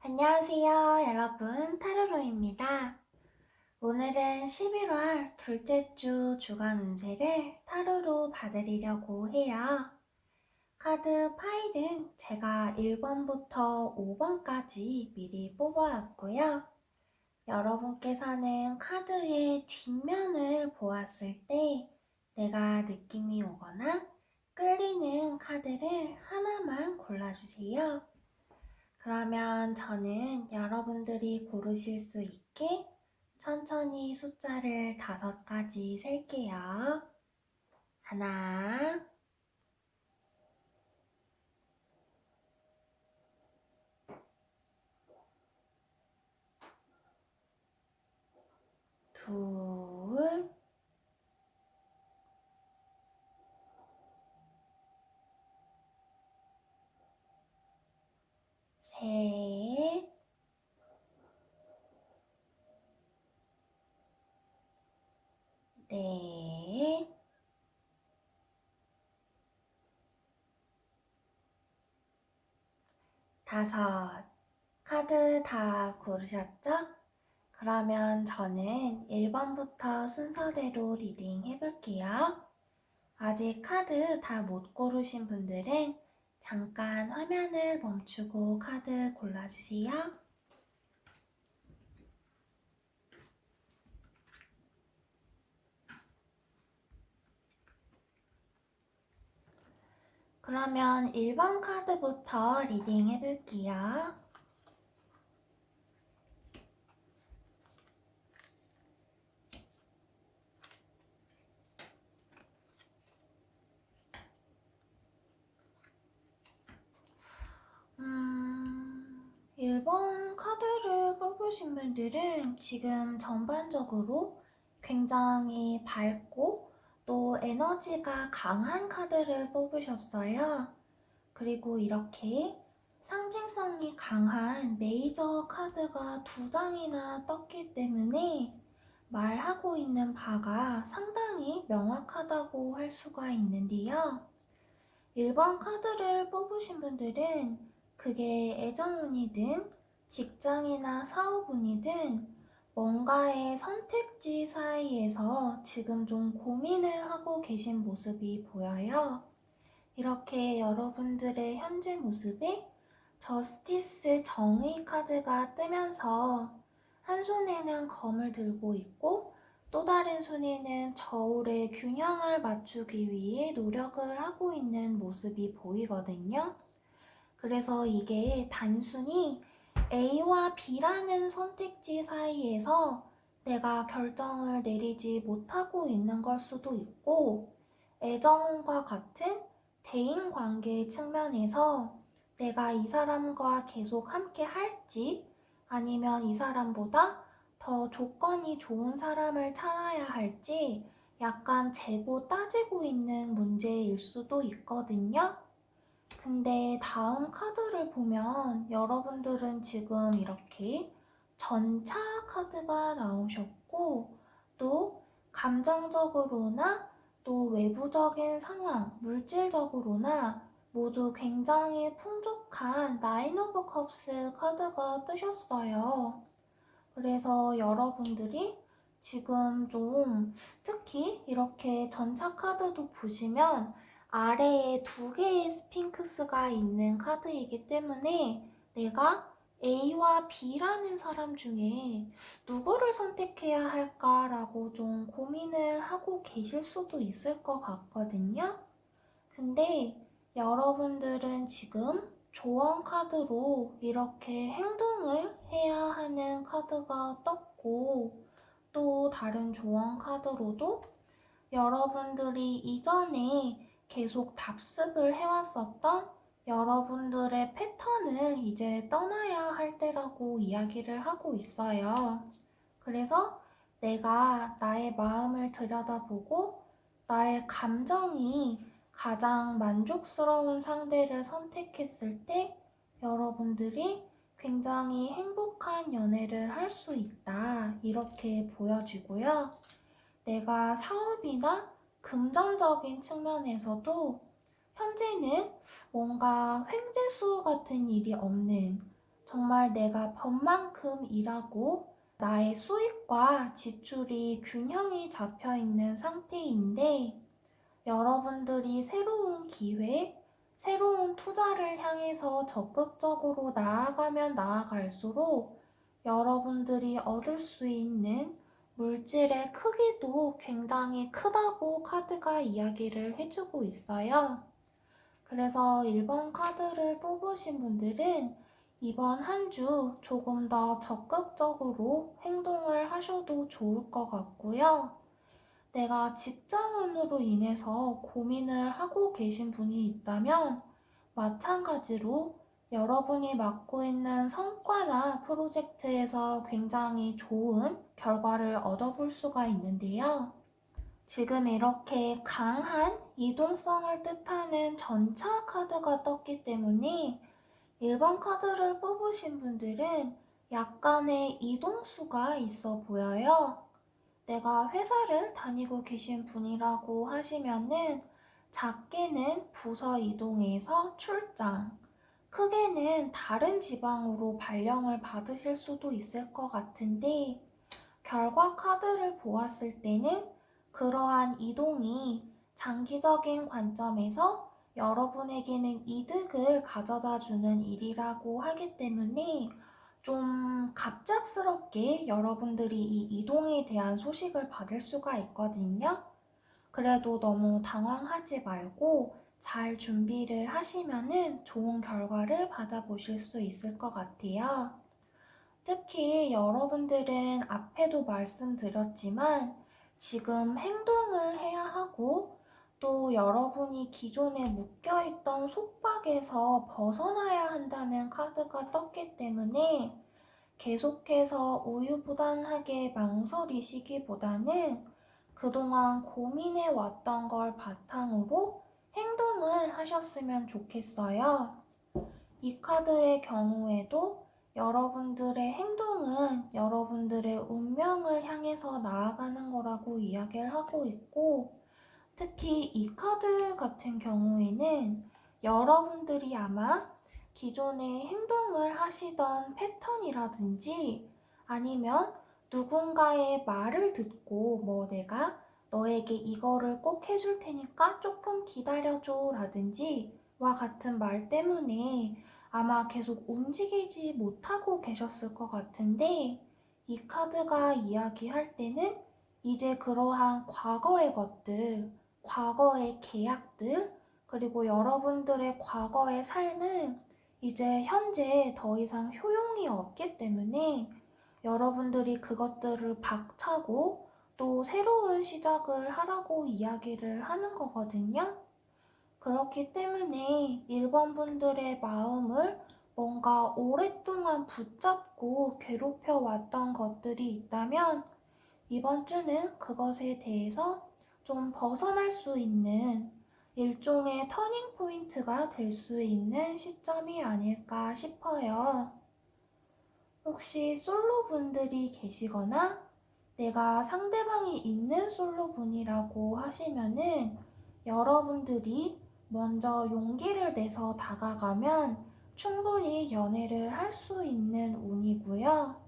안녕하세요, 여러분. 타로로입니다. 오늘은 11월 둘째 주 주간 운세를 타로로 봐드리려고 해요. 카드 파일은 제가 1번부터 5번까지 미리 뽑아왔고요. 여러분께서는 카드의 뒷면을 보았을 때 내가 느낌이 오거나 끌리는 카드를 하나만 골라주세요. 그러면 저는 여러분들이 고르실 수 있게 천천히 숫자를 5가지 셀게요. 하나, 둘, 셋, 넷, 다섯. 카드 다 고르셨죠? 그러면 저는 1번부터 순서대로 리딩 해볼게요. 아직 카드 다 못 고르신 분들은 잠깐 화면을 멈추고 카드 골라주세요. 그러면 1번 카드부터 리딩 해볼게요. 음, 1번 카드를 뽑으신 분들은 지금 전반적으로 굉장히 밝고 또 에너지가 강한 카드를 뽑으셨어요. 그리고 이렇게 상징성이 강한 메이저 카드가 2장이나 떴기 때문에 말하고 있는 바가 상당히 명확하다고 할 수가 있는데요. 1번 카드를 뽑으신 분들은 그게 애정운이든 직장이나 사업운이든 뭔가의 선택지 사이에서 지금 좀 고민을 하고 계신 모습이 보여요. 이렇게 여러분들의 현재 모습에 저스티스 정의 카드가 뜨면서 한 손에는 검을 들고 있고 또 다른 손에는 저울의 균형을 맞추기 위해 노력을 하고 있는 모습이 보이거든요. 그래서 이게 단순히 A와 B라는 선택지 사이에서 내가 결정을 내리지 못하고 있는 걸 수도 있고 애정과 같은 대인관계 측면에서 내가 이 사람과 계속 함께 할지 아니면 이 사람보다 더 조건이 좋은 사람을 찾아야 할지 약간 재고 따지고 있는 문제일 수도 있거든요. 근데 다음 카드를 보면 여러분들은 지금 이렇게 전차 카드가 나오셨고 또 감정적으로나 또 외부적인 상황, 물질적으로나 모두 굉장히 풍족한 나인 오브 컵스 카드가 뜨셨어요. 그래서 여러분들이 지금 좀 특히 이렇게 전차 카드도 보시면 아래에 2개의 스핑크스가 있는 카드이기 때문에 내가 A와 B라는 사람 중에 누구를 선택해야 할까라고 좀 고민을 하고 계실 수도 있을 것 같거든요. 근데 여러분들은 지금 조언 카드로 이렇게 행동을 해야 하는 카드가 떴고 또 다른 조언 카드로도 여러분들이 이전에 계속 답습을 해왔었던 여러분들의 패턴을 이제 떠나야 할 때라고 이야기를 하고 있어요. 그래서 내가 나의 마음을 들여다보고 나의 감정이 가장 만족스러운 상대를 선택했을 때 여러분들이 굉장히 행복한 연애를 할 수 있다. 이렇게 보여지고요. 내가 사업이나 금전적인 측면에서도 현재는 뭔가 횡재수 같은 일이 없는 정말 내가 번만큼 일하고 나의 수입과 지출이 균형이 잡혀 있는 상태인데 여러분들이 새로운 기회, 새로운 투자를 향해서 적극적으로 나아가면 나아갈수록 여러분들이 얻을 수 있는 물질의 크기도 굉장히 크다고 카드가 이야기를 해주고 있어요. 그래서 1번 카드를 뽑으신 분들은 이번 한 주 조금 더 적극적으로 행동을 하셔도 좋을 것 같고요. 내가 직장운으로 인해서 고민을 하고 계신 분이 있다면 마찬가지로 여러분이 맡고 있는 성과나 프로젝트에서 굉장히 좋은 결과를 얻어볼 수가 있는데요. 지금 이렇게 강한 이동성을 뜻하는 전차 카드가 떴기 때문에 1번 카드를 뽑으신 분들은 약간의 이동수가 있어 보여요. 내가 회사를 다니고 계신 분이라고 하시면은 작게는 부서 이동해서 출장, 크게는 다른 지방으로 발령을 받으실 수도 있을 것 같은데 결과 카드를 보았을 때는 그러한 이동이 장기적인 관점에서 여러분에게는 이득을 가져다 주는 일이라고 하기 때문에 좀 갑작스럽게 여러분들이 이 이동에 대한 소식을 받을 수가 있거든요. 그래도 너무 당황하지 말고 잘 준비를 하시면은 좋은 결과를 받아보실 수 있을 것 같아요. 특히 여러분들은 앞에도 말씀드렸지만 지금 행동을 해야 하고 또 여러분이 기존에 묶여있던 속박에서 벗어나야 한다는 카드가 떴기 때문에 계속해서 우유부단하게 망설이시기보다는 그동안 고민해 왔던 걸 바탕으로 행동을 하셨으면 좋겠어요. 이 카드의 경우에도 여러분들의 행동은 여러분들의 운명을 향해서 나아가는 거라고 이야기를 하고 있고, 특히 이 카드 같은 경우에는 여러분들이 아마 기존에 행동을 하시던 패턴이라든지 아니면 누군가의 말을 듣고 내가 너에게 이거를 꼭 해줄 테니까 조금 기다려줘 라든지 와 같은 말 때문에 아마 계속 움직이지 못하고 계셨을 것 같은데 이 카드가 이야기할 때는 이제 그러한 과거의 것들, 과거의 계약들, 그리고 여러분들의 과거의 삶은 이제 현재 더 이상 효용이 없기 때문에 여러분들이 그것들을 박차고 또 새로운 시작을 하라고 이야기를 하는 거거든요. 그렇기 때문에 1번 분들의 마음을 뭔가 오랫동안 붙잡고 괴롭혀 왔던 것들이 있다면 이번 주는 그것에 대해서 좀 벗어날 수 있는 일종의 터닝 포인트가 될 수 있는 시점이 아닐까 싶어요. 혹시 솔로 분들이 계시거나 내가 상대방이 있는 솔로 분이라고 하시면은 여러분들이 먼저 용기를 내서 다가가면 충분히 연애를 할 수 있는 운이고요.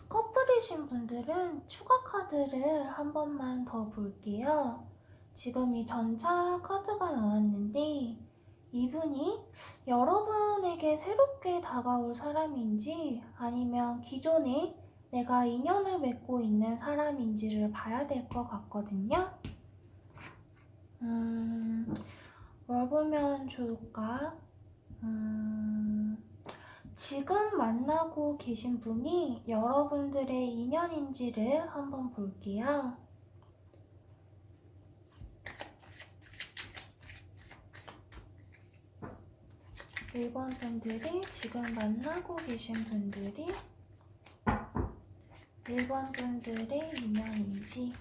커플이신 분들은 추가 카드를 한 번만 더 볼게요. 지금 이 전차 카드가 나왔는데 이분이 여러분에게 새롭게 다가올 사람인지 아니면 기존에 내가 인연을 맺고 있는 사람인지를 봐야 될 것 같거든요. 뭘 보면 좋을까? 지금 만나고 계신 분이 여러분들의 인연인지를 한번 볼게요. 1번 분들이 지금 만나고 계신 분들이 1번 분들의 인연인지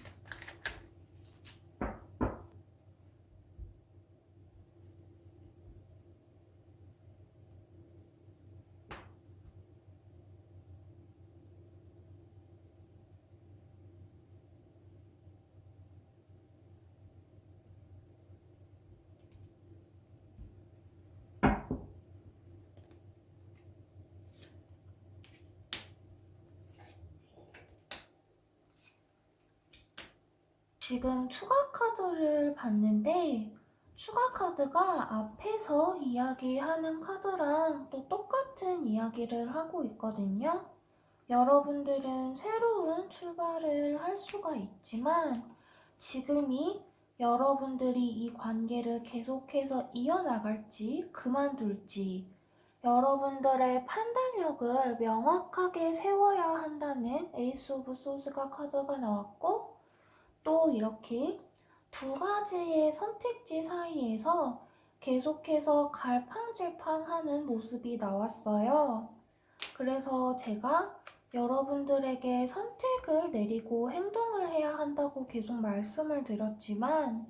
지금 추가 카드를 봤는데 추가 카드가 앞에서 이야기하는 카드랑 또 똑같은 이야기를 하고 있거든요. 여러분들은 새로운 출발을 할 수가 있지만 지금이 여러분들이 이 관계를 계속해서 이어나갈지 그만둘지 여러분들의 판단력을 명확하게 세워야 한다는 에이스 오브 소스가 카드가 나왔고 또 이렇게 두 가지의 선택지 사이에서 계속해서 갈팡질팡하는 모습이 나왔어요. 그래서 제가 여러분들에게 선택을 내리고 행동을 해야 한다고 계속 말씀을 드렸지만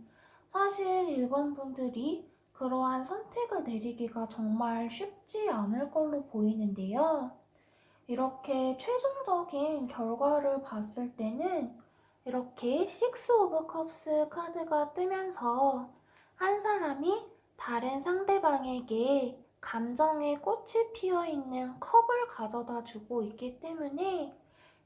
사실 일반 분들이 그러한 선택을 내리기가 정말 쉽지 않을 걸로 보이는데요. 이렇게 최종적인 결과를 봤을 때는 이렇게 식스 오브 컵스 카드가 뜨면서 한 사람이 다른 상대방에게 감정의 꽃이 피어있는 컵을 가져다 주고 있기 때문에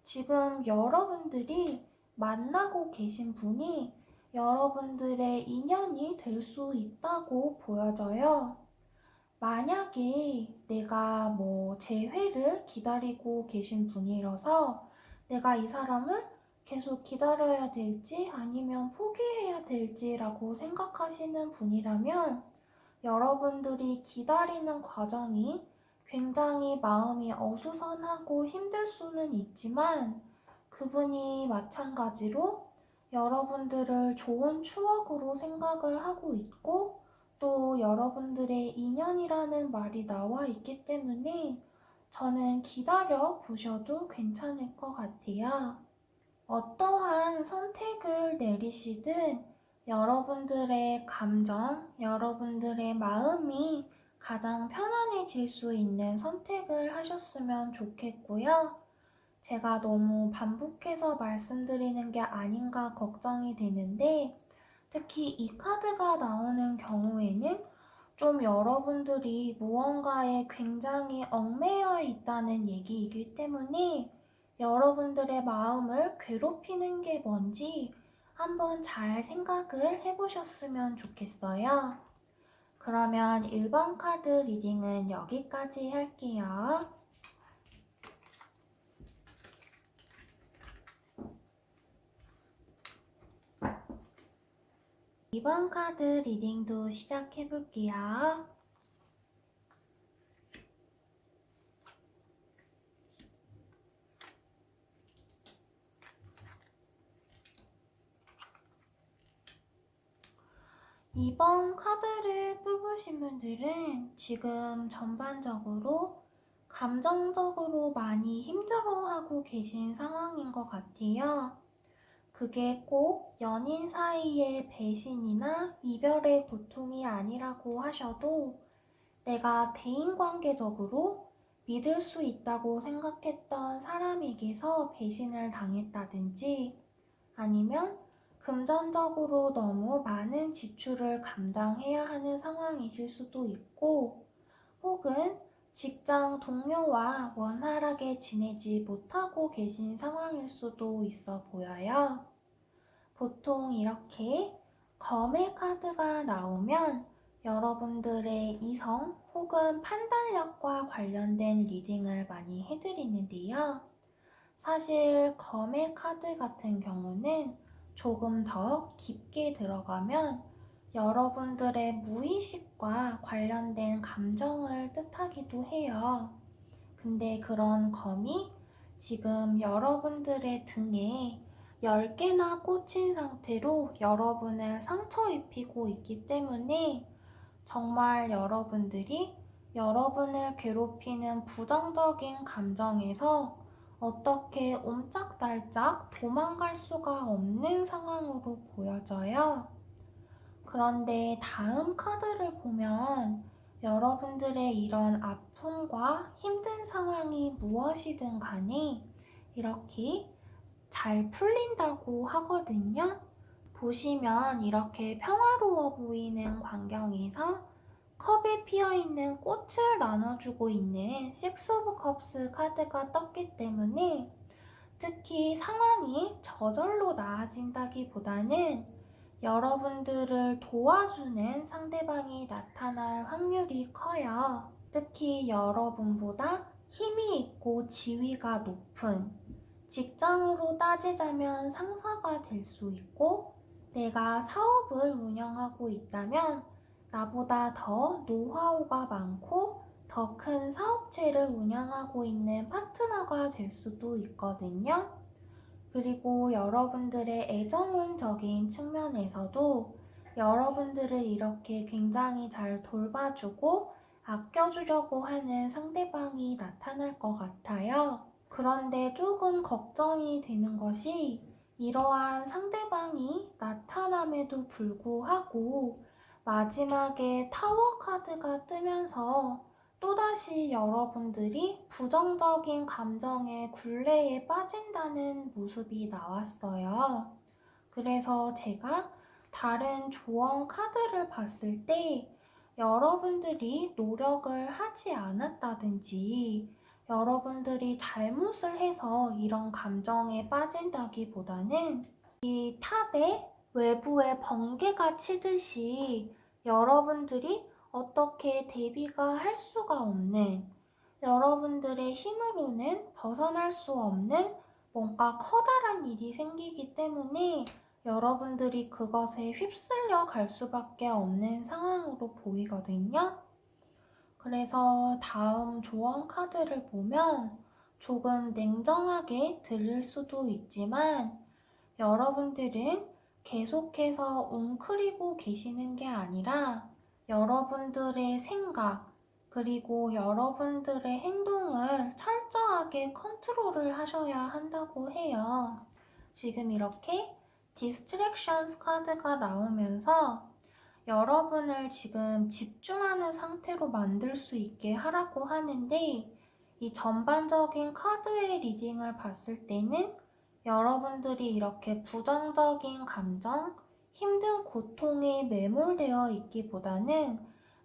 지금 여러분들이 만나고 계신 분이 여러분들의 인연이 될 수 있다고 보여져요. 만약에 내가 재회를 기다리고 계신 분이라서 내가 이 사람을 계속 기다려야 될지 아니면 포기해야 될지라고 생각하시는 분이라면 여러분들이 기다리는 과정이 굉장히 마음이 어수선하고 힘들 수는 있지만 그분이 마찬가지로 여러분들을 좋은 추억으로 생각을 하고 있고 또 여러분들의 인연이라는 말이 나와 있기 때문에 저는 기다려 보셔도 괜찮을 것 같아요. 어떠한 선택을 내리시든 여러분들의 감정, 여러분들의 마음이 가장 편안해질 수 있는 선택을 하셨으면 좋겠고요. 제가 너무 반복해서 말씀드리는 게 아닌가 걱정이 되는데 특히 이 카드가 나오는 경우에는 좀 여러분들이 무언가에 굉장히 얽매여 있다는 얘기이기 때문에 여러분들의 마음을 괴롭히는 게 뭔지 한번 잘 생각을 해보셨으면 좋겠어요. 그러면 1번 카드 리딩은 여기까지 할게요. 2번 카드 리딩도 시작해볼게요. 이번 카드를 뽑으신 분들은 지금 전반적으로 감정적으로 많이 힘들어하고 계신 상황인 것 같아요. 그게 꼭 연인 사이의 배신이나 이별의 고통이 아니라고 하셔도 내가 대인관계적으로 믿을 수 있다고 생각했던 사람에게서 배신을 당했다든지 아니면 금전적으로 너무 많은 지출을 감당해야 하는 상황이실 수도 있고 혹은 직장 동료와 원활하게 지내지 못하고 계신 상황일 수도 있어 보여요. 보통 이렇게 검의 카드가 나오면 여러분들의 이성 혹은 판단력과 관련된 리딩을 많이 해드리는데요. 사실 검의 카드 같은 경우는 조금 더 깊게 들어가면 여러분들의 무의식과 관련된 감정을 뜻하기도 해요. 근데 그런 검이 지금 여러분들의 등에 10개나 꽂힌 상태로 여러분을 상처 입히고 있기 때문에 정말 여러분들이 여러분을 괴롭히는 부정적인 감정에서 어떻게 옴짝달짝 도망갈 수가 없는 상황으로 보여져요. 그런데 다음 카드를 보면 여러분들의 이런 아픔과 힘든 상황이 무엇이든 간에 이렇게 잘 풀린다고 하거든요. 보시면 이렇게 평화로워 보이는 광경에서 컵에 피어있는 꽃을 나눠주고 있는 식스 오브 컵스 카드가 떴기 때문에 특히 상황이 저절로 나아진다기보다는 여러분들을 도와주는 상대방이 나타날 확률이 커요. 특히 여러분보다 힘이 있고 지위가 높은, 직장으로 따지자면 상사가 될 수 있고, 내가 사업을 운영하고 있다면 나보다 더 노하우가 많고 더 큰 사업체를 운영하고 있는 파트너가 될 수도 있거든요. 그리고 여러분들의 애정운적인 측면에서도 여러분들을 이렇게 굉장히 잘 돌봐주고 아껴주려고 하는 상대방이 나타날 것 같아요. 그런데 조금 걱정이 되는 것이 이러한 상대방이 나타남에도 불구하고 마지막에 타워 카드가 뜨면서 또다시 여러분들이 부정적인 감정의 굴레에 빠진다는 모습이 나왔어요. 그래서 제가 다른 조언 카드를 봤을 때 여러분들이 노력을 하지 않았다든지 여러분들이 잘못을 해서 이런 감정에 빠진다기보다는 이 탑에 외부에 번개가 치듯이 여러분들이 어떻게 대비가 할 수가 없는, 여러분들의 힘으로는 벗어날 수 없는 뭔가 커다란 일이 생기기 때문에 여러분들이 그것에 휩쓸려 갈 수밖에 없는 상황으로 보이거든요. 그래서 다음 조언 카드를 보면 조금 냉정하게 들릴 수도 있지만 여러분들은 계속해서 웅크리고 계시는 게 아니라 여러분들의 생각 그리고 여러분들의 행동을 철저하게 컨트롤을 하셔야 한다고 해요. 지금 이렇게 디스트랙션스 카드가 나오면서 여러분을 지금 집중하는 상태로 만들 수 있게 하라고 하는데 이 전반적인 카드의 리딩을 봤을 때는 여러분들이 이렇게 부정적인 감정, 힘든 고통에 매몰되어 있기보다는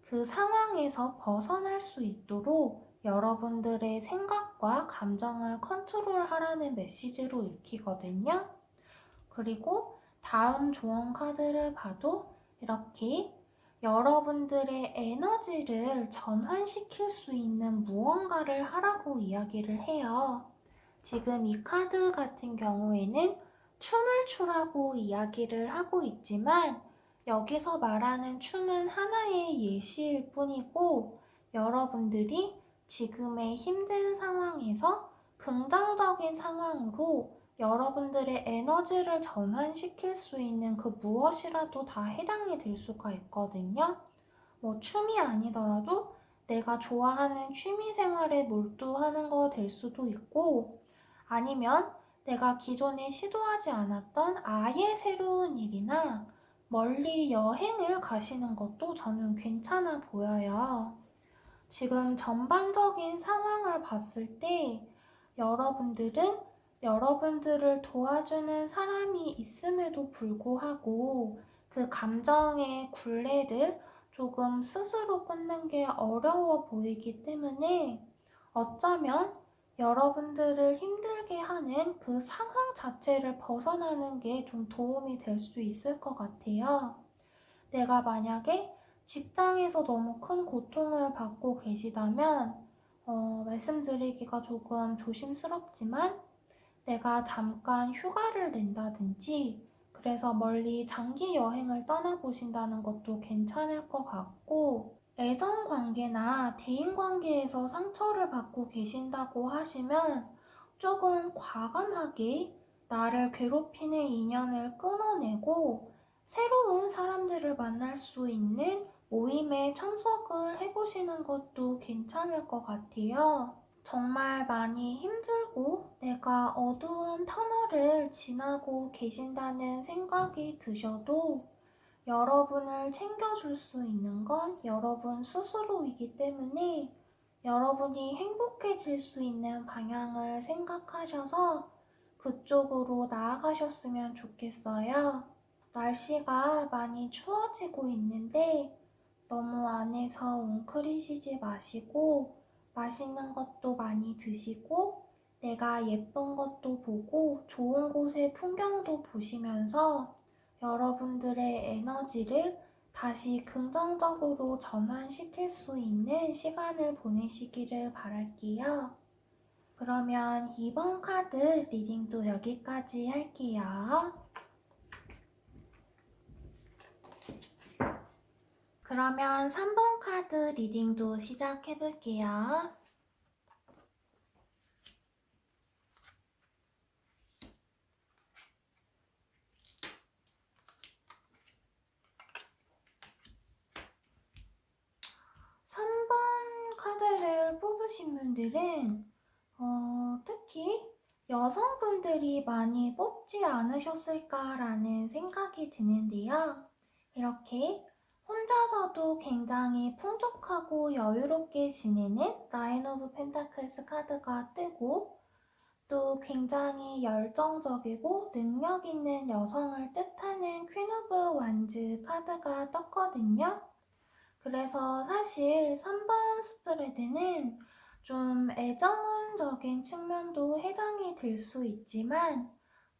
그 상황에서 벗어날 수 있도록 여러분들의 생각과 감정을 컨트롤하라는 메시지로 읽히거든요. 그리고 다음 조언 카드를 봐도 이렇게 여러분들의 에너지를 전환시킬 수 있는 무언가를 하라고 이야기를 해요. 지금 이 카드 같은 경우에는 춤을 추라고 이야기를 하고 있지만 여기서 말하는 춤은 하나의 예시일 뿐이고 여러분들이 지금의 힘든 상황에서 긍정적인 상황으로 여러분들의 에너지를 전환시킬 수 있는 그 무엇이라도 다 해당이 될 수가 있거든요. 뭐 춤이 아니더라도 내가 좋아하는 취미 생활에 몰두하는 거 될 수도 있고 아니면 내가 기존에 시도하지 않았던 아예 새로운 일이나 멀리 여행을 가시는 것도 저는 괜찮아 보여요. 지금 전반적인 상황을 봤을 때 여러분들은 여러분들을 도와주는 사람이 있음에도 불구하고 그 감정의 굴레를 조금 스스로 끊는 게 어려워 보이기 때문에 어쩌면 여러분들을 힘들게 하는 그 상황 자체를 벗어나는 게 좀 도움이 될 수 있을 것 같아요. 내가 만약에 직장에서 너무 큰 고통을 받고 계시다면, 말씀드리기가 조금 조심스럽지만, 내가 잠깐 휴가를 낸다든지, 그래서 멀리 장기 여행을 떠나보신다는 것도 괜찮을 것 같고, 애정 관계나 대인 관계에서 상처를 받고 계신다고 하시면 조금 과감하게 나를 괴롭히는 인연을 끊어내고 새로운 사람들을 만날 수 있는 모임에 참석을 해보시는 것도 괜찮을 것 같아요. 정말 많이 힘들고 내가 어두운 터널을 지나고 계신다는 생각이 드셔도 여러분을 챙겨줄 수 있는 건 여러분 스스로이기 때문에 여러분이 행복해질 수 있는 방향을 생각하셔서 그쪽으로 나아가셨으면 좋겠어요. 날씨가 많이 추워지고 있는데 너무 안에서 웅크리시지 마시고 맛있는 것도 많이 드시고 내가 예쁜 것도 보고 좋은 곳의 풍경도 보시면서 여러분들의 에너지를 다시 긍정적으로 전환시킬 수 있는 시간을 보내시기를 바랄게요. 그러면 이번 카드 리딩도 여기까지 할게요. 그러면 3번 카드 리딩도 시작해 볼게요. 카드를 뽑으신 분들은 특히 여성분들이 많이 뽑지 않으셨을까라는 생각이 드는데요. 이렇게 혼자서도 굉장히 풍족하고 여유롭게 지내는 나인 오브 펜타클스 카드가 뜨고, 또 굉장히 열정적이고 능력 있는 여성을 뜻하는 퀸 오브 완즈 카드가 떴거든요. 그래서 사실 3번 스프레드는 좀 애정적인 측면도 해당이 될 수 있지만,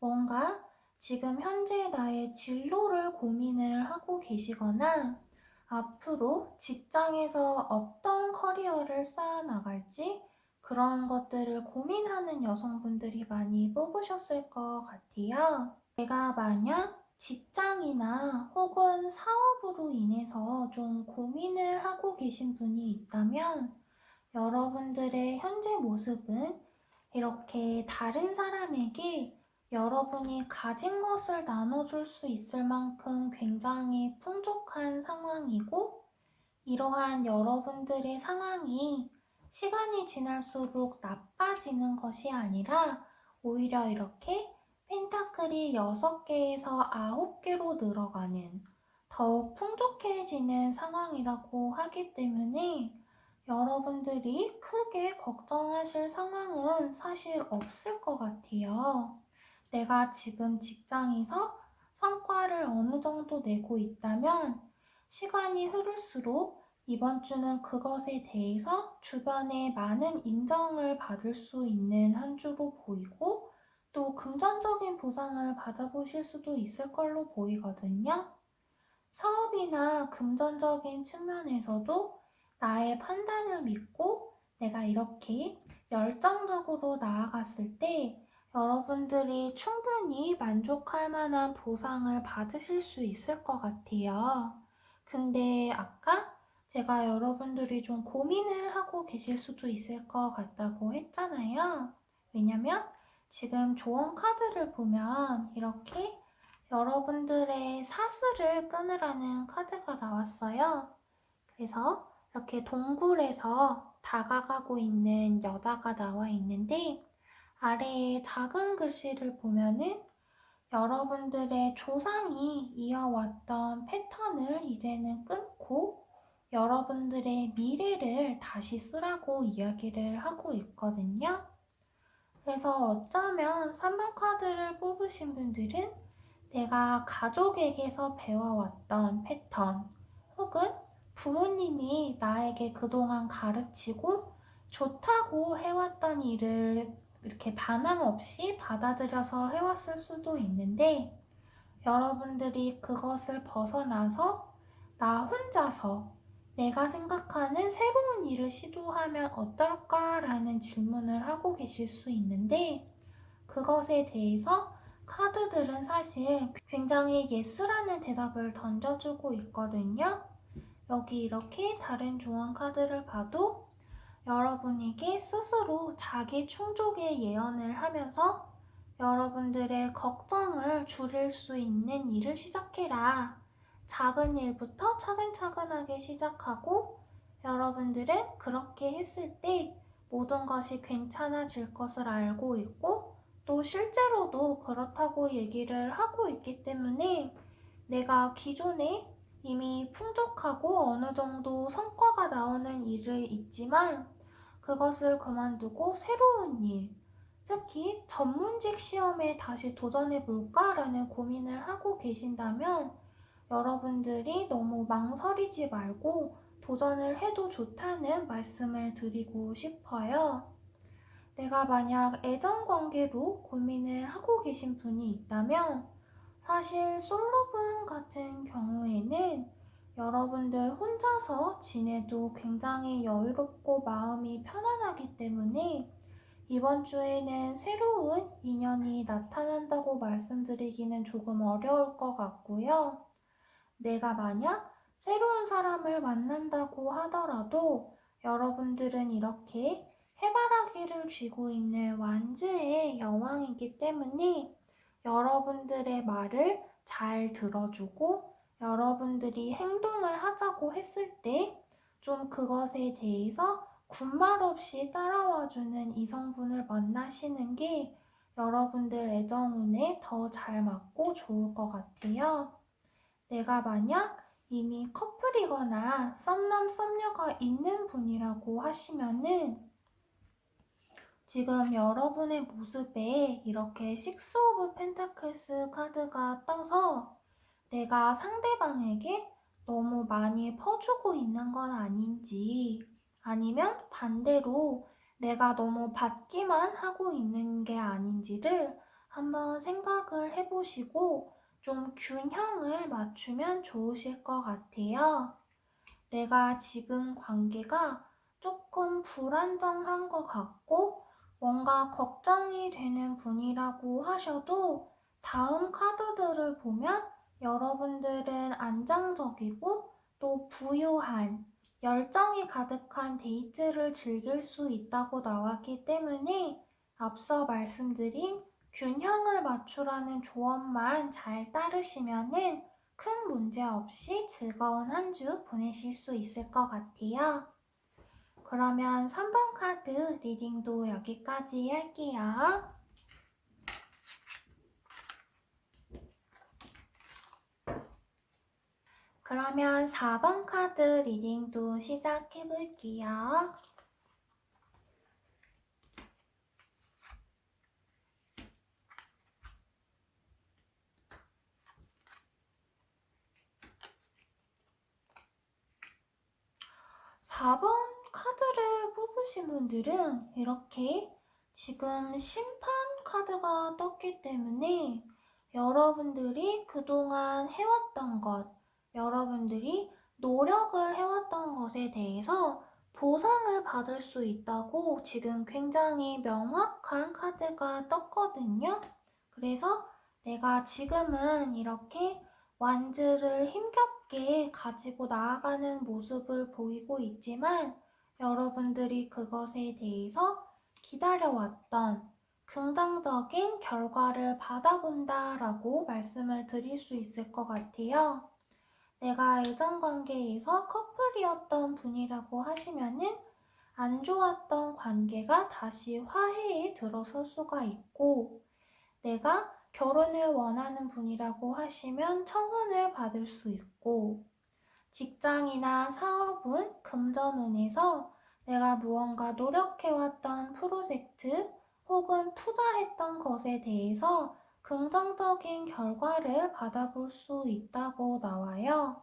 뭔가 지금 현재 나의 진로를 고민을 하고 계시거나 앞으로 직장에서 어떤 커리어를 쌓아나갈지 그런 것들을 고민하는 여성분들이 많이 뽑으셨을 것 같아요. 내가 만약 직장이나 혹은 사업으로 인해서 좀 고민을 하고 계신 분이 있다면, 여러분들의 현재 모습은 이렇게 다른 사람에게 여러분이 가진 것을 나눠줄 수 있을 만큼 굉장히 풍족한 상황이고, 이러한 여러분들의 상황이 시간이 지날수록 나빠지는 것이 아니라 오히려 이렇게 펜타클이 6개에서 9개로 늘어가는 더욱 풍족해지는 상황이라고 하기 때문에 여러분들이 크게 걱정하실 상황은 사실 없을 것 같아요. 내가 지금 직장에서 성과를 어느 정도 내고 있다면 시간이 흐를수록 이번 주는 그것에 대해서 주변에 많은 인정을 받을 수 있는 한 주로 보이고, 또 금전적인 보상을 받아보실 수도 있을 걸로 보이거든요. 사업이나 금전적인 측면에서도 나의 판단을 믿고 내가 이렇게 열정적으로 나아갔을 때 여러분들이 충분히 만족할 만한 보상을 받으실 수 있을 것 같아요. 근데 아까 제가 여러분들이 좀 고민을 하고 계실 수도 있을 것 같다고 했잖아요. 왜냐면 지금 조언 카드를 보면 이렇게 여러분들의 사슬을 끊으라는 카드가 나왔어요. 그래서 이렇게 동굴에서 다가가고 있는 여자가 나와 있는데, 아래에 작은 글씨를 보면은 여러분들의 조상이 이어왔던 패턴을 이제는 끊고 여러분들의 미래를 다시 쓰라고 이야기를 하고 있거든요. 그래서 어쩌면 3번 카드를 뽑으신 분들은 내가 가족에게서 배워왔던 패턴, 혹은 부모님이 나에게 그동안 가르치고 좋다고 해왔던 일을 이렇게 반항 없이 받아들여서 해왔을 수도 있는데, 여러분들이 그것을 벗어나서 나 혼자서 내가 생각하는 새로운 일을 시도하면 어떨까라는 질문을 하고 계실 수 있는데, 그것에 대해서 카드들은 사실 굉장히 예스라는 대답을 던져주고 있거든요. 여기 이렇게 다른 조언 카드를 봐도 여러분에게 스스로 자기 충족의 예언을 하면서 여러분들의 걱정을 줄일 수 있는 일을 시작해라. 작은 일부터 차근차근하게 시작하고 여러분들은 그렇게 했을 때 모든 것이 괜찮아질 것을 알고 있고, 또 실제로도 그렇다고 얘기를 하고 있기 때문에 내가 기존에 이미 풍족하고 어느 정도 성과가 나오는 일을 있지만 그것을 그만두고 새로운 일, 특히 전문직 시험에 다시 도전해볼까라는 고민을 하고 계신다면 여러분들이 너무 망설이지 말고 도전을 해도 좋다는 말씀을 드리고 싶어요. 내가 만약 애정관계로 고민을 하고 계신 분이 있다면 사실 솔로분 같은 경우에는 여러분들 혼자서 지내도 굉장히 여유롭고 마음이 편안하기 때문에 이번 주에는 새로운 인연이 나타난다고 말씀드리기는 조금 어려울 것 같고요. 내가 만약 새로운 사람을 만난다고 하더라도 여러분들은 이렇게 해바라기를 쥐고 있는 완즈의 여왕이기 때문에 여러분들의 말을 잘 들어주고 여러분들이 행동을 하자고 했을 때 좀 그것에 대해서 군말 없이 따라와주는 이성분을 만나시는 게 여러분들 애정운에 더 잘 맞고 좋을 것 같아요. 내가 만약 이미 커플이거나 썸남 썸녀가 있는 분이라고 하시면은 지금 여러분의 모습에 이렇게 식스 오브 펜타클스 카드가 떠서 내가 상대방에게 너무 많이 퍼주고 있는 건 아닌지 아니면 반대로 내가 너무 받기만 하고 있는 게 아닌지를 한번 생각을 해보시고 좀 균형을 맞추면 좋으실 것 같아요. 내가 지금 관계가 조금 불안정한 것 같고 뭔가 걱정이 되는 분이라고 하셔도 다음 카드들을 보면 여러분들은 안정적이고 또 부유한 열정이 가득한 데이트를 즐길 수 있다고 나왔기 때문에 앞서 말씀드린 균형을 맞추라는 조언만 잘 따르시면은 큰 문제 없이 즐거운 한 주 보내실 수 있을 것 같아요. 그러면 3번 카드 리딩도 여기까지 할게요. 그러면 4번 카드 리딩도 시작해 볼게요. 4번 카드를 뽑으신 분들은 이렇게 지금 심판 카드가 떴기 때문에 여러분들이 그동안 해왔던 것, 여러분들이 노력을 해왔던 것에 대해서 보상을 받을 수 있다고 지금 굉장히 명확한 카드가 떴거든요. 그래서 내가 지금은 이렇게 완즈를 힘겹게 가지고 나아가는 모습을 보이고 있지만 여러분들이 그것에 대해서 기다려왔던 긍정적인 결과를 받아본다라고 말씀을 드릴 수 있을 것 같아요. 내가 애정관계에서 커플이었던 분이라고 하시면은 안 좋았던 관계가 다시 화해에 들어설 수가 있고 내가 결혼을 원하는 분이라고 하시면 청혼을 받을 수 있고 직장이나 사업은 금전운에서 내가 무언가 노력해왔던 프로젝트 혹은 투자했던 것에 대해서 긍정적인 결과를 받아볼 수 있다고 나와요.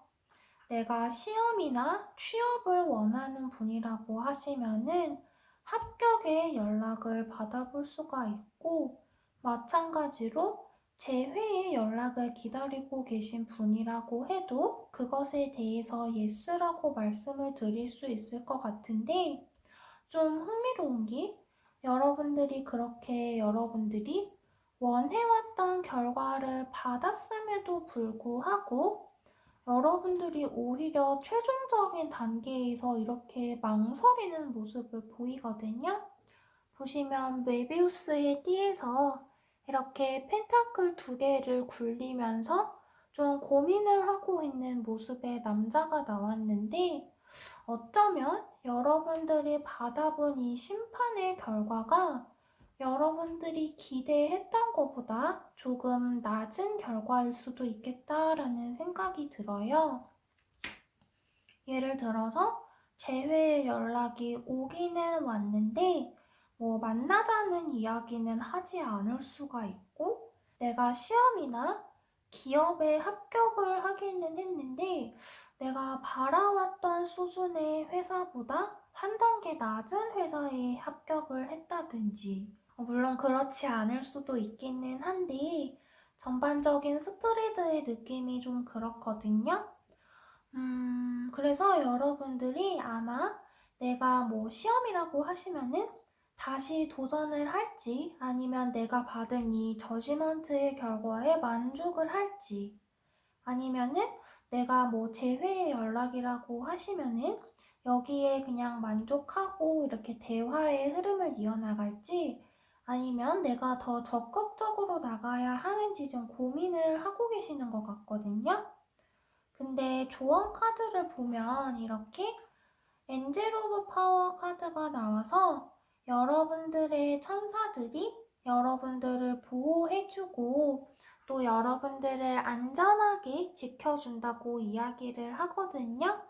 내가 시험이나 취업을 원하는 분이라고 하시면은 합격의 연락을 받아볼 수가 있고 마찬가지로 재회의 연락을 기다리고 계신 분이라고 해도 그것에 대해서 예스라고 말씀을 드릴 수 있을 것 같은데 좀 흥미로운 게 여러분들이 그렇게 여러분들이 원해왔던 결과를 받았음에도 불구하고 여러분들이 오히려 최종적인 단계에서 이렇게 망설이는 모습을 보이거든요. 보시면 메비우스의 띠에서 이렇게 펜타클 2개를 굴리면서 좀 고민을 하고 있는 모습의 남자가 나왔는데 어쩌면 여러분들이 받아본 이 심판의 결과가 여러분들이 기대했던 것보다 조금 낮은 결과일 수도 있겠다라는 생각이 들어요. 예를 들어서 재회 연락이 오기는 왔는데 만나자는 이야기는 하지 않을 수가 있고 내가 시험이나 기업에 합격을 하기는 했는데 내가 바라왔던 수준의 회사보다 한 단계 낮은 회사에 합격을 했다든지, 물론 그렇지 않을 수도 있기는 한데, 전반적인 스프레드의 느낌이 좀 그렇거든요. 그래서 여러분들이 아마 내가 뭐 시험이라고 하시면은 다시 도전을 할지 아니면 내가 받은 이 저지먼트의 결과에 만족을 할지 아니면은 내가 뭐 재회 연락이라고 하시면은 여기에 그냥 만족하고 이렇게 대화의 흐름을 이어나갈지 아니면 내가 더 적극적으로 나가야 하는지 좀 고민을 하고 계시는 것 같거든요. 근데 조언 카드를 보면 이렇게 엔젤 오브 파워 카드가 나와서 여러분들의 천사들이 여러분들을 보호해주고 또 여러분들을 안전하게 지켜준다고 이야기를 하거든요.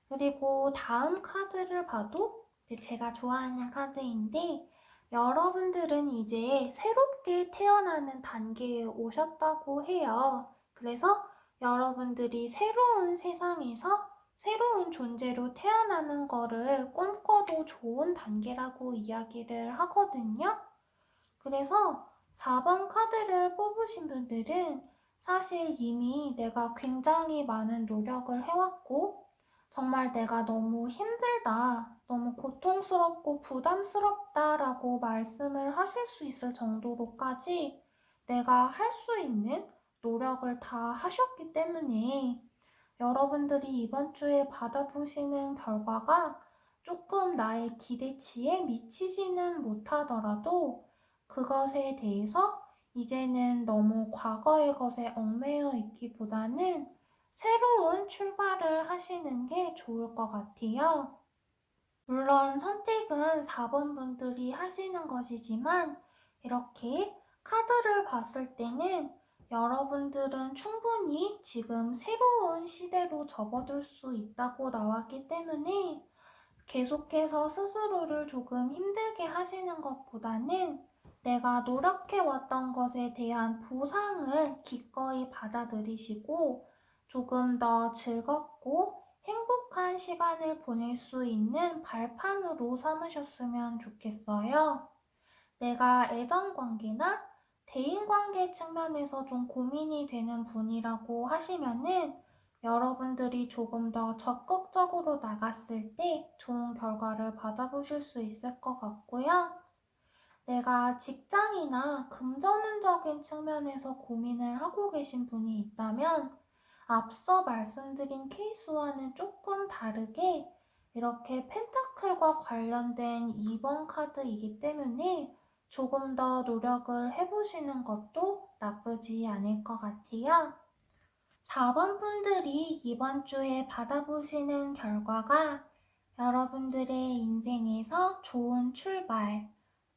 그리고 다음 카드를 봐도 이제 제가 좋아하는 카드인데 여러분들은 이제 새롭게 태어나는 단계에 오셨다고 해요. 그래서 여러분들이 새로운 세상에서 새로운 존재로 태어나는 거를 꿈꿔도 좋은 단계라고 이야기를 하거든요. 그래서 4번 카드를 뽑으신 분들은 사실 이미 내가 굉장히 많은 노력을 해왔고 정말 내가 너무 힘들다, 너무 고통스럽고 부담스럽다라고 말씀을 하실 수 있을 정도로까지 내가 할 수 있는 노력을 다 하셨기 때문에 여러분들이 이번 주에 받아보시는 결과가 조금 나의 기대치에 미치지는 못하더라도 그것에 대해서 이제는 너무 과거의 것에 얽매여 있기보다는 새로운 출발을 하시는 게 좋을 것 같아요. 물론 선택은 4번 분들이 하시는 것이지만 이렇게 카드를 봤을 때는 여러분들은 충분히 지금 새로운 시대로 접어들 수 있다고 나왔기 때문에 계속해서 스스로를 조금 힘들게 하시는 것보다는 내가 노력해왔던 것에 대한 보상을 기꺼이 받아들이시고 조금 더 즐겁고 행복한 시간을 보낼 수 있는 발판으로 삼으셨으면 좋겠어요. 내가 애정관계나 대인관계 측면에서 좀 고민이 되는 분이라고 하시면은 여러분들이 조금 더 적극적으로 나갔을 때 좋은 결과를 받아보실 수 있을 것 같고요. 내가 직장이나 금전운적인 측면에서 고민을 하고 계신 분이 있다면 앞서 말씀드린 케이스와는 조금 다르게 이렇게 펜타클과 관련된 2번 카드이기 때문에 조금 더 노력을 해보시는 것도 나쁘지 않을 것 같아요. 4번 분들이 이번 주에 받아보시는 결과가 여러분들의 인생에서 좋은 출발,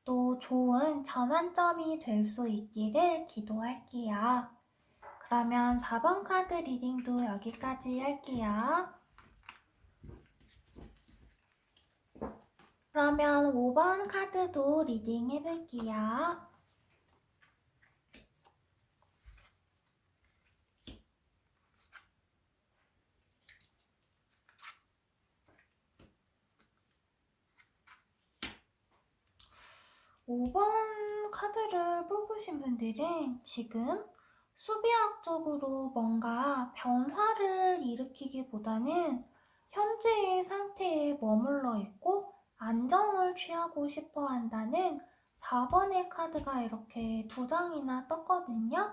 또 좋은 전환점이 될 수 있기를 기도할게요. 그러면 4번 카드 리딩도 여기까지 할게요. 그러면 5번 카드도 리딩 해볼게요. 5번 카드를 뽑으신 분들은 지금 수비학적으로 뭔가 변화를 일으키기보다는 현재의 상태에 머물러 있고 안정을 취하고 싶어 한다는 4번의 카드가 이렇게 2장이나 떴거든요.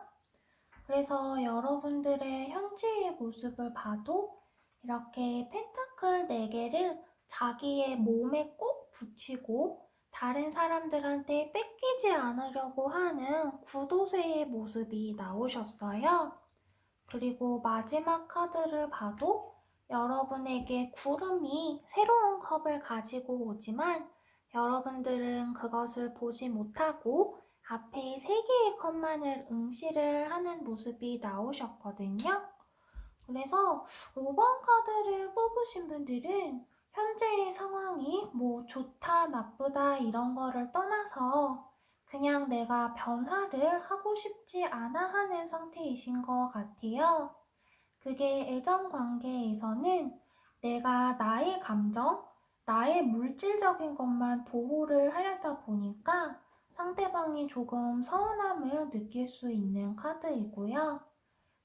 그래서 여러분들의 현재의 모습을 봐도 이렇게 펜타클 4개를 자기의 몸에 꼭 붙이고 다른 사람들한테 뺏기지 않으려고 하는 구도새의 모습이 나오셨어요. 그리고 마지막 카드를 봐도 여러분에게 구름이 새로운 컵을 가지고 오지만 여러분들은 그것을 보지 못하고 앞에 3개의 컵만을 응시를 하는 모습이 나오셨거든요. 그래서 5번 카드를 뽑으신 분들은 현재의 상황이 뭐 좋다, 나쁘다 이런 거를 떠나서 그냥 내가 변화를 하고 싶지 않아 하는 상태이신 것 같아요. 그게 애정 관계에서는 내가 나의 감정, 나의 물질적인 것만 보호를 하려다 보니까 상대방이 조금 서운함을 느낄 수 있는 카드이고요.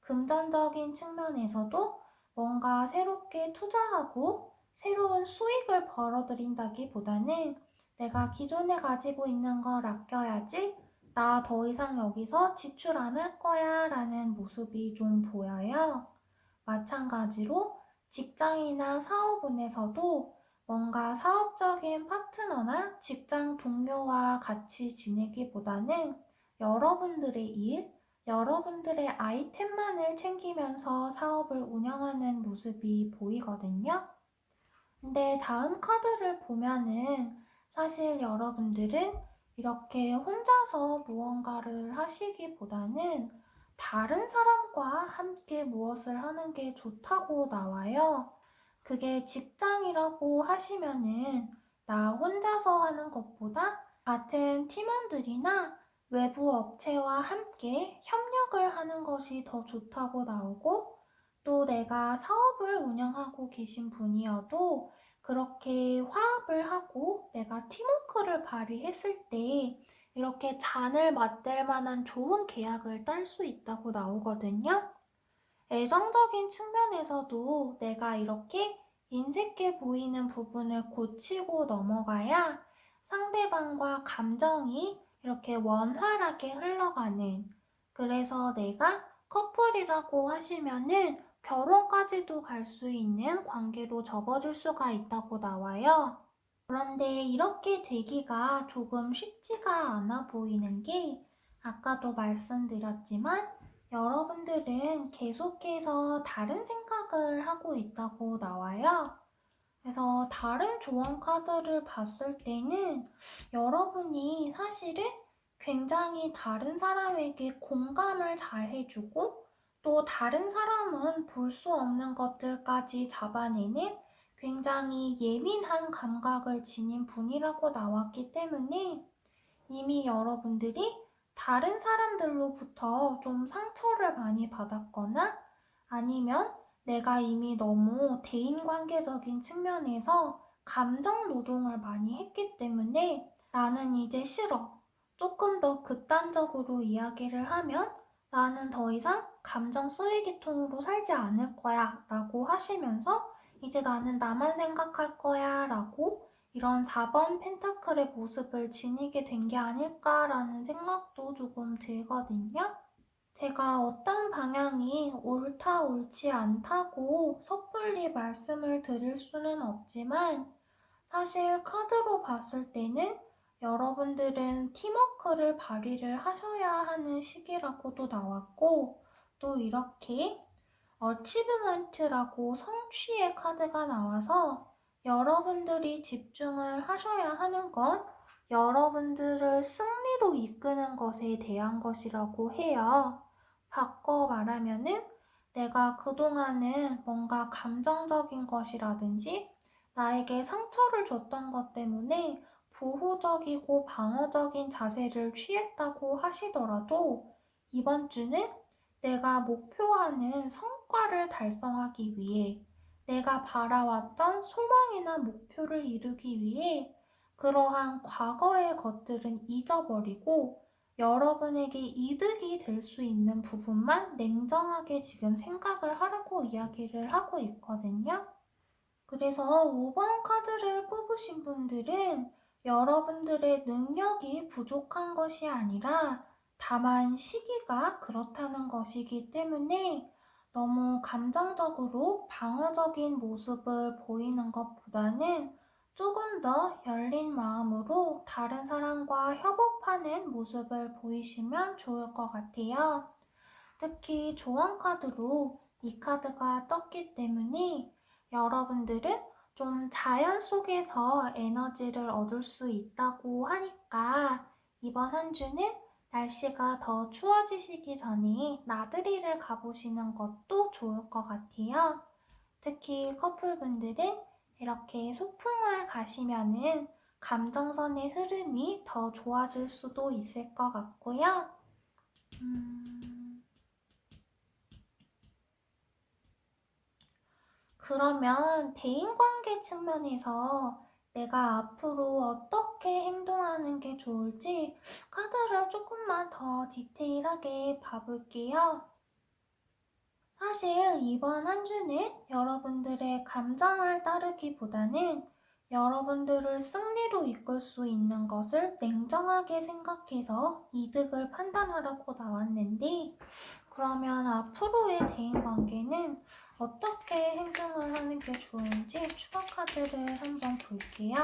금전적인 측면에서도 뭔가 새롭게 투자하고 새로운 수익을 벌어들인다기보다는 내가 기존에 가지고 있는 걸 아껴야지, 나 더 이상 여기서 지출 안 할 거야 라는 모습이 좀 보여요. 마찬가지로 직장이나 사업운에서도 뭔가 사업적인 파트너나 직장 동료와 같이 지내기보다는 여러분들의 일, 여러분들의 아이템만을 챙기면서 사업을 운영하는 모습이 보이거든요. 근데 다음 카드를 보면은 사실 여러분들은 이렇게 혼자서 무언가를 하시기보다는 다른 사람과 함께 무엇을 하는 게 좋다고 나와요. 그게 직장이라고 하시면은 나 혼자서 하는 것보다 같은 팀원들이나 외부 업체와 함께 협력을 하는 것이 더 좋다고 나오고, 또 내가 사업을 운영하고 계신 분이어도 그렇게 화합을 하고 내가 팀워크를 발휘했을 때 이렇게 잔을 맞댈 만한 좋은 계약을 딸 수 있다고 나오거든요. 애정적인 측면에서도 내가 이렇게 인색해 보이는 부분을 고치고 넘어가야 상대방과 감정이 이렇게 원활하게 흘러가는, 그래서 내가 커플이라고 하시면은 결혼까지도 갈 수 있는 관계로 접어들 수가 있다고 나와요. 그런데 이렇게 되기가 조금 쉽지가 않아 보이는 게, 아까도 말씀드렸지만 여러분들은 계속해서 다른 생각을 하고 있다고 나와요. 그래서 다른 조언 카드를 봤을 때는 여러분이 사실은 굉장히 다른 사람에게 공감을 잘 해주고, 또 다른 사람은 볼 수 없는 것들까지 잡아내는 굉장히 예민한 감각을 지닌 분이라고 나왔기 때문에 이미 여러분들이 다른 사람들로부터 좀 상처를 많이 받았거나, 아니면 내가 이미 너무 대인관계적인 측면에서 감정 노동을 많이 했기 때문에 나는 이제 싫어, 조금 더 극단적으로 이야기를 하면 나는 더 이상 감정 쓰레기통으로 살지 않을 거야 라고 하시면서 이제 나는 나만 생각할 거야 라고 이런 4번 펜타클의 모습을 지니게 된 게 아닐까라는 생각도 조금 들거든요. 제가 어떤 방향이 옳다 옳지 않다고 섣불리 말씀을 드릴 수는 없지만, 사실 카드로 봤을 때는 여러분들은 팀워크를 발휘를 하셔야 하는 시기라고도 나왔고, 또 이렇게 어치브먼트라고 성취의 카드가 나와서 여러분들이 집중을 하셔야 하는 건 여러분들을 승리로 이끄는 것에 대한 것이라고 해요. 바꿔 말하면은 내가 그동안은 뭔가 감정적인 것이라든지 나에게 상처를 줬던 것 때문에 보호적이고 방어적인 자세를 취했다고 하시더라도, 이번 주는 내가 목표하는 성과를 달성하기 위해, 내가 바라왔던 소망이나 목표를 이루기 위해 그러한 과거의 것들은 잊어버리고 여러분에게 이득이 될 수 있는 부분만 냉정하게 지금 생각을 하라고 이야기를 하고 있거든요. 그래서 5번 카드를 뽑으신 분들은 여러분들의 능력이 부족한 것이 아니라 다만 시기가 그렇다는 것이기 때문에 너무 감정적으로 방어적인 모습을 보이는 것보다는 조금 더 열린 마음으로 다른 사람과 협업하는 모습을 보이시면 좋을 것 같아요. 특히 조언 카드로 이 카드가 떴기 때문에 여러분들은 좀 자연 속에서 에너지를 얻을 수 있다고 하니까 이번 한 주는 날씨가 더 추워지시기 전에 나들이를 가보시는 것도 좋을 것 같아요. 특히 커플분들은 이렇게 소풍을 가시면은 감정선의 흐름이 더 좋아질 수도 있을 것 같고요. 그러면 대인관계 측면에서 내가 앞으로 어떻게 행동하는 게 좋을지 카드를 조금만 더 디테일하게 봐볼게요. 사실 이번 한 주는 여러분들의 감정을 따르기보다는 여러분들을 승리로 이끌 수 있는 것을 냉정하게 생각해서 이득을 판단하라고 나왔는데, 그러면 앞으로의 대인관계는 어떻게 행동을 하는 게 좋은지 추가 카드를 한번 볼게요.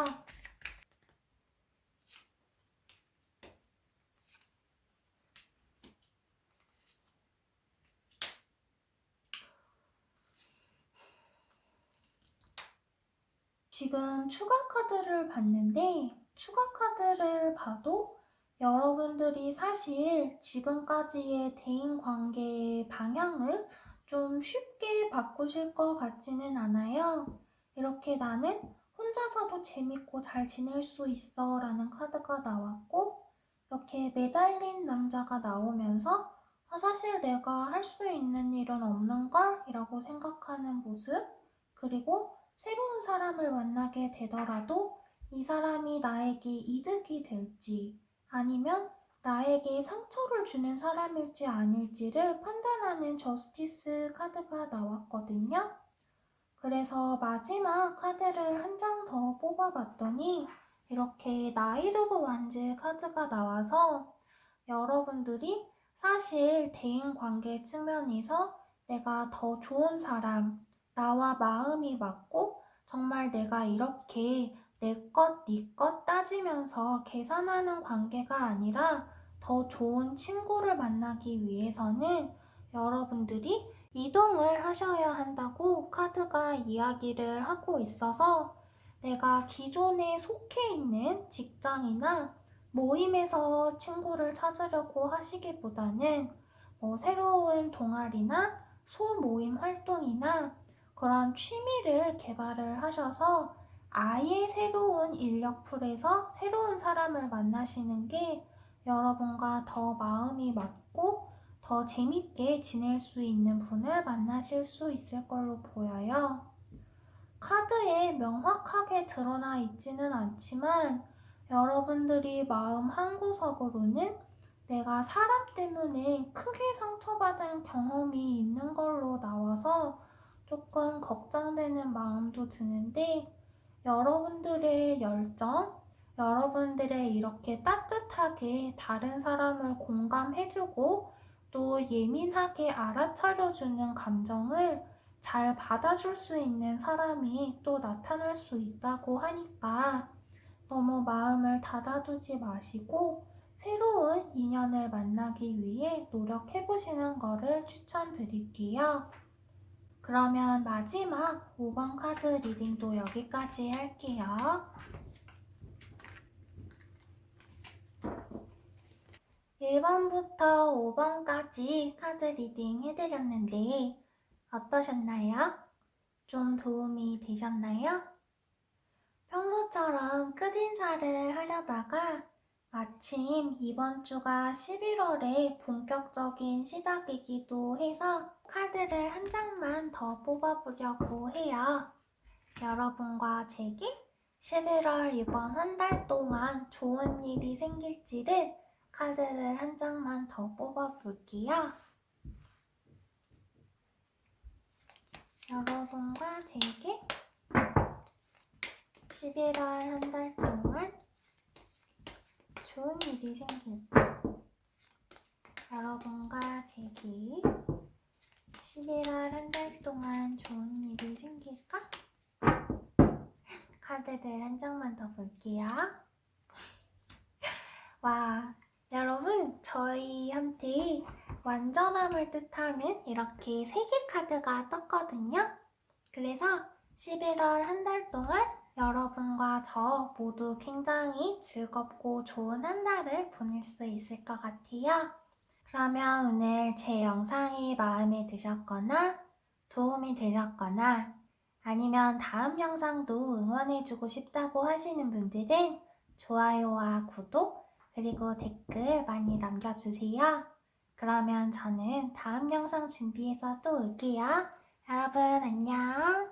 지금 추가 카드를 봤는데, 추가 카드를 봐도 여러분들이 사실 지금까지의 대인관계의 방향을 좀 쉽게 바꾸실 것 같지는 않아요. 이렇게 나는 혼자서도 재밌고 잘 지낼 수 있어 라는 카드가 나왔고, 이렇게 매달린 남자가 나오면서 사실 내가 할 수 있는 일은 없는 걸? 이라고 생각하는 모습, 그리고 새로운 사람을 만나게 되더라도 이 사람이 나에게 이득이 될지 아니면 나에게 상처를 주는 사람일지 아닐지를 판단하는 저스티스 카드가 나왔거든요. 그래서 마지막 카드를 한 장 더 뽑아봤더니 이렇게 나이트 오브 완즈 카드가 나와서 여러분들이 사실 대인관계 측면에서 내가 더 좋은 사람, 나와 마음이 맞고 정말 내가 이렇게 내 것, 네 것 따지면서 계산하는 관계가 아니라 더 좋은 친구를 만나기 위해서는 여러분들이 이동을 하셔야 한다고 카드가 이야기를 하고 있어서, 내가 기존에 속해 있는 직장이나 모임에서 친구를 찾으려고 하시기보다는 새로운 동아리나 소모임 활동이나 그런 취미를 개발을 하셔서 아예 새로운 인력풀에서 새로운 사람을 만나시는 게 여러분과 더 마음이 맞고 더 재밌게 지낼 수 있는 분을 만나실 수 있을 걸로 보여요. 카드에 명확하게 드러나 있지는 않지만 여러분들이 마음 한구석으로는 내가 사람 때문에 크게 상처받은 경험이 있는 걸로 나와서 조금 걱정되는 마음도 드는데, 여러분들의 열정, 여러분들의 이렇게 따뜻하게 다른 사람을 공감해주고 또 예민하게 알아차려주는 감정을 잘 받아줄 수 있는 사람이 또 나타날 수 있다고 하니까 너무 마음을 닫아두지 마시고 새로운 인연을 만나기 위해 노력해보시는 거를 추천드릴게요. 그러면 마지막 5번 카드 리딩도 여기까지 할게요. 1번부터 5번까지 카드 리딩 해드렸는데 어떠셨나요? 좀 도움이 되셨나요? 평소처럼 끝인사를 하려다가 마침 이번 주가 11월에 본격적인 시작이기도 해서 카드를 한 장만 더 뽑아보려고 해요. 여러분과 제게 11월 이번 한 달 동안 좋은 일이 생길지를 카드를 한 장만 더 뽑아볼게요. 여러분과 제게 11월 한 달 동안 좋은 일이 생길까? 여러분과 제게 11월 한 달 동안 좋은 일이 생길까? 카드를 한 장만 더 볼게요. 와, 여러분, 저희한테 완전함을 뜻하는 이렇게 3개 카드가 떴거든요. 그래서 11월 한 달 동안 여러분과 저 모두 굉장히 즐겁고 좋은 한 달을 보낼 수 있을 것 같아요. 그러면 오늘 제 영상이 마음에 드셨거나 도움이 되셨거나 아니면 다음 영상도 응원해주고 싶다고 하시는 분들은 좋아요와 구독 그리고 댓글 많이 남겨주세요. 그러면 저는 다음 영상 준비해서 또 올게요. 여러분 안녕.